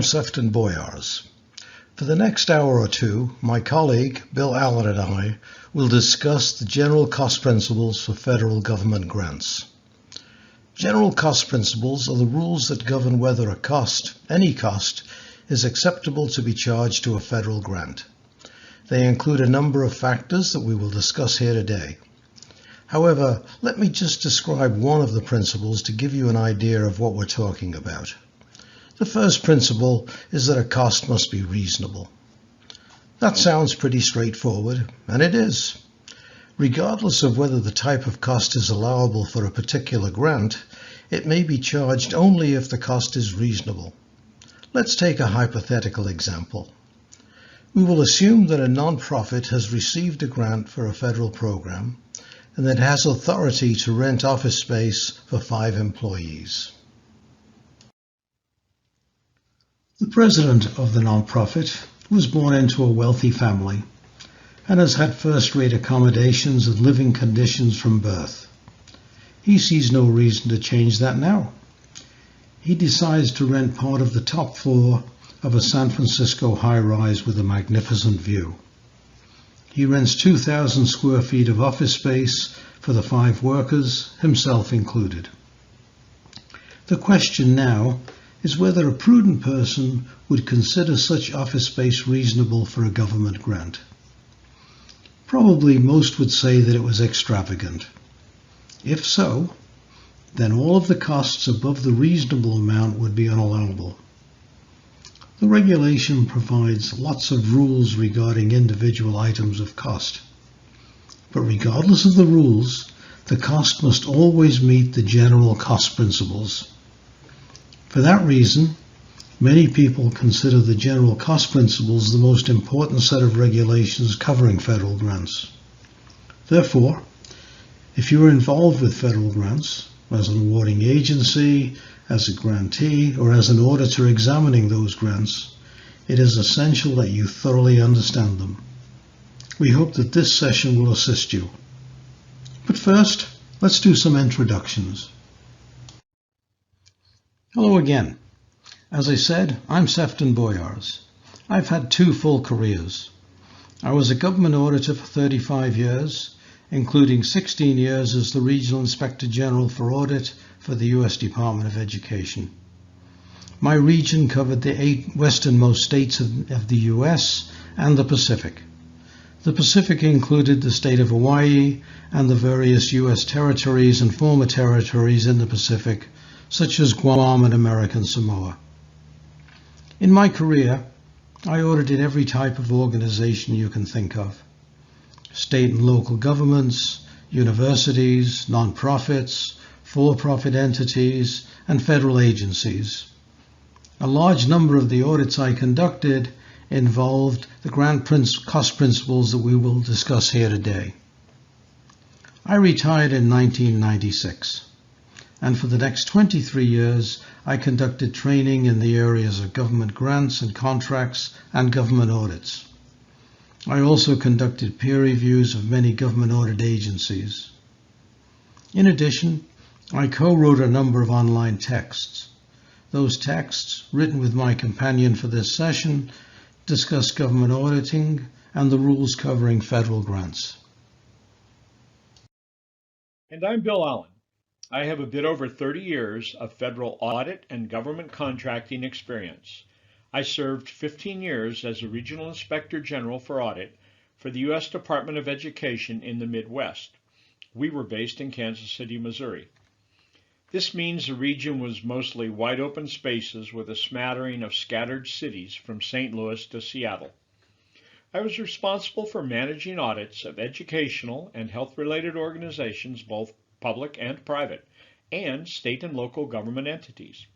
I'm Sefton Boyars. For the next hour or two, my colleague, Bill Allen, and I will discuss the general cost principles for federal government grants. General cost principles are the rules that govern whether a cost, any cost, is acceptable to be charged to a federal grant. They include a number of factors that we will discuss here today. However, let me just describe one of the principles to give you an idea of what we're talking about. The first principle is that a cost must be reasonable. That sounds pretty straightforward, and it is. Regardless of whether the type of cost is allowable for a particular grant, it may be charged only if the cost is reasonable. Let's take a hypothetical example. We will assume that a nonprofit has received a grant for a federal program and that has authority to rent office space for 5 employees. The president of the nonprofit was born into a wealthy family and has had first-rate accommodations and living conditions from birth. He sees no reason to change that now. He decides to rent part of the top floor of a San Francisco high-rise with a magnificent view. He rents 2,000 square feet of office space for the 5 workers, himself included. The question now is whether a prudent person would consider such office space reasonable for a government grant. Probably most would say that it was extravagant. If so, then all of the costs above the reasonable amount would be unallowable. The regulation provides lots of rules regarding individual items of cost. But regardless of the rules, the cost must always meet the general cost principles. For that reason, many people consider the general cost principles the most important set of regulations covering federal grants. Therefore, if you are involved with federal grants, as an awarding agency, as a grantee, or as an auditor examining those grants, it is essential that you thoroughly understand them. We hope that this session will assist you. But first, let's do some introductions. Hello again. As I said, I'm Sefton Boyars. I've had 2 full careers. I was a government auditor for 35 years, including 16 years as the Regional Inspector General for Audit for the U.S. Department of Education. My region covered the 8 westernmost states of the U.S. and the Pacific. The Pacific included the state of Hawaii and the various U.S. territories and former territories in the Pacific, such as Guam and American Samoa. In my career, I audited every type of organization you can think of. State and local governments, universities, nonprofits, for-profit entities, and federal agencies. A large number of the audits I conducted involved the grant cost principles that we will discuss here today. I retired in 1996. And for the next 23 years, I conducted training in the areas of government grants and contracts and government audits. I also conducted peer reviews of many government audit agencies. In addition, I co-wrote a number of online texts. Those texts, written with my companion for this session, discuss government auditing and the rules covering federal grants. And I'm Bill Allen. I have a bit over 30 years of federal audit and government contracting experience. I served 15 years as a Regional Inspector General for Audit for the U.S. Department of Education in the Midwest. We were based in Kansas City, Missouri. This means the region was mostly wide open spaces with a smattering of scattered cities from St. Louis to Seattle. I was responsible for managing audits of educational and health-related organizations, both public and private, and state and local government entities.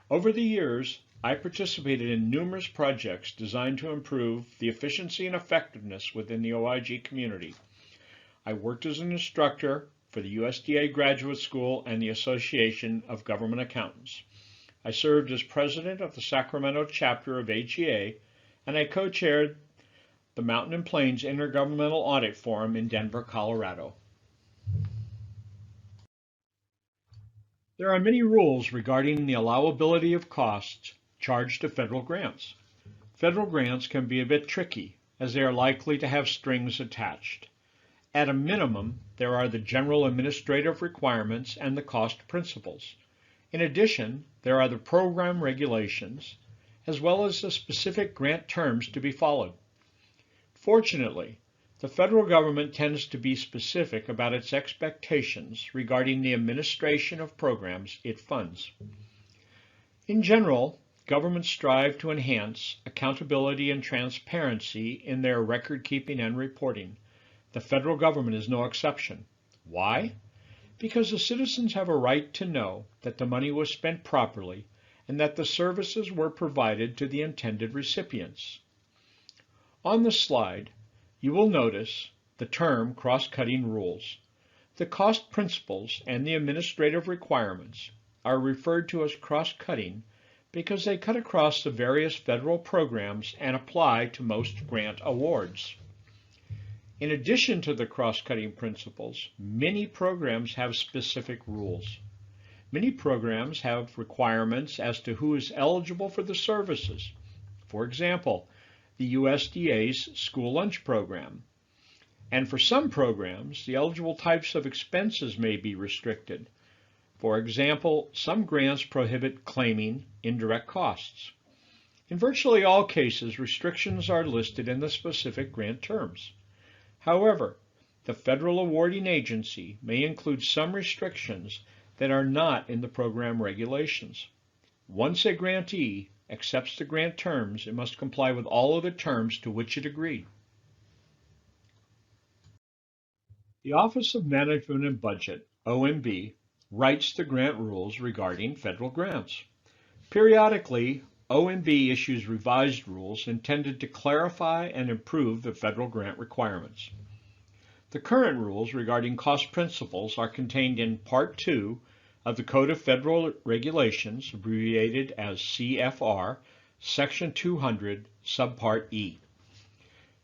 Over the years, I participated in numerous projects designed to improve the efficiency and effectiveness within the OIG community. I worked as an instructor for the USDA Graduate School and the Association of Government Accountants. I served as president of the Sacramento chapter of AGA, and I co-chaired the Mountain and Plains Intergovernmental Audit Forum in Denver, Colorado. There are many rules regarding the allowability of costs charged to federal grants. Federal grants can be a bit tricky, as they are likely to have strings attached. At a minimum, there are the general administrative requirements and the cost principles. In addition, there are the program regulations, as well as the specific grant terms to be followed. Fortunately, the federal government tends to be specific about its expectations regarding the administration of programs it funds. In general, governments strive to enhance accountability and transparency in their record-keeping and reporting. The federal government is no exception. Why? Because the citizens have a right to know that the money was spent properly and that the services were provided to the intended recipients. On the slide, you will notice the term cross-cutting rules. The cost principles and the administrative requirements are referred to as cross-cutting because they cut across the various federal programs and apply to most grant awards. In addition to the cross-cutting principles, many programs have specific rules. Many programs have requirements as to who is eligible for the services. For example, the USDA's school lunch program. And for some programs, the eligible types of expenses may be restricted. For example, some grants prohibit claiming indirect costs. In virtually all cases, restrictions are listed in the specific grant terms. However, the federal awarding agency may include some restrictions that are not in the program regulations. Once a grantee accepts the grant terms, it must comply with all of the terms to which it agreed. The Office of Management and Budget, OMB, writes the grant rules regarding federal grants. Periodically, OMB issues revised rules intended to clarify and improve the federal grant requirements. The current rules regarding cost principles are contained in Part 2 of the Code of Federal Regulations, abbreviated as CFR, Section 200, subpart E.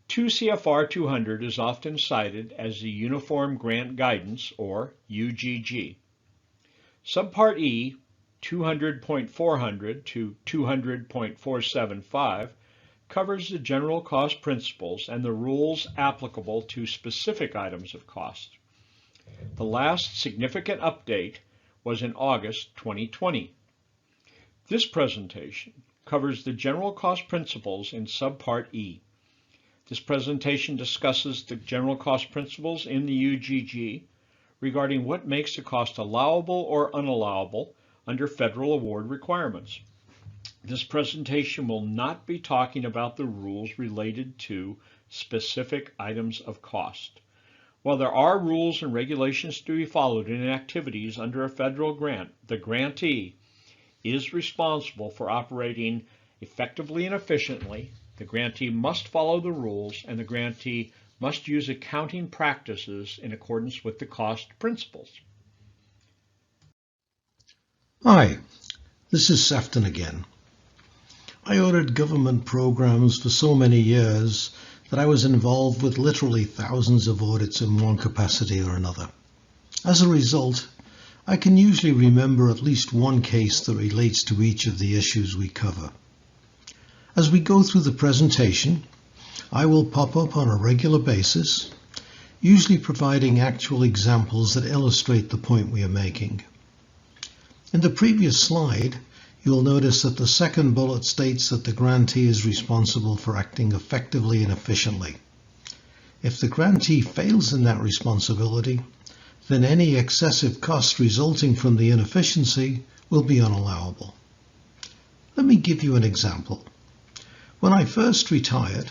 2 CFR 200 is often cited as the Uniform Grant Guidance, or UGG. Subpart E, 200.400 to 200.475, covers the general cost principles and the rules applicable to specific items of cost. The last significant update was in August 2020. This presentation covers the general cost principles in Subpart E. This presentation discusses the general cost principles in the UGG regarding what makes a cost allowable or unallowable under federal award requirements. This presentation will not be talking about the rules related to specific items of cost. While there are rules and regulations to be followed in activities under a federal grant, the grantee is responsible for operating effectively and efficiently. The grantee must follow the rules, and the grantee must use accounting practices in accordance with the cost principles. Hi, this is Sefton again. I audited government programs for so many years that I was involved with literally thousands of audits in one capacity or another. As a result, I can usually remember at least one case that relates to each of the issues we cover. As we go through the presentation, I will pop up on a regular basis, usually providing actual examples that illustrate the point we are making. In the previous slide, you'll notice that the second bullet states that the grantee is responsible for acting effectively and efficiently. If the grantee fails in that responsibility, then any excessive cost resulting from the inefficiency will be unallowable. Let me give you an example. When I first retired,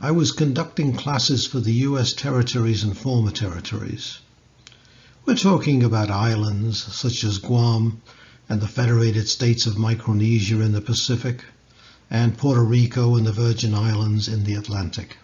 I was conducting classes for the U.S. territories and former territories. We're talking about islands such as Guam and the Federated States of Micronesia in the Pacific, and Puerto Rico and the Virgin Islands in the Atlantic.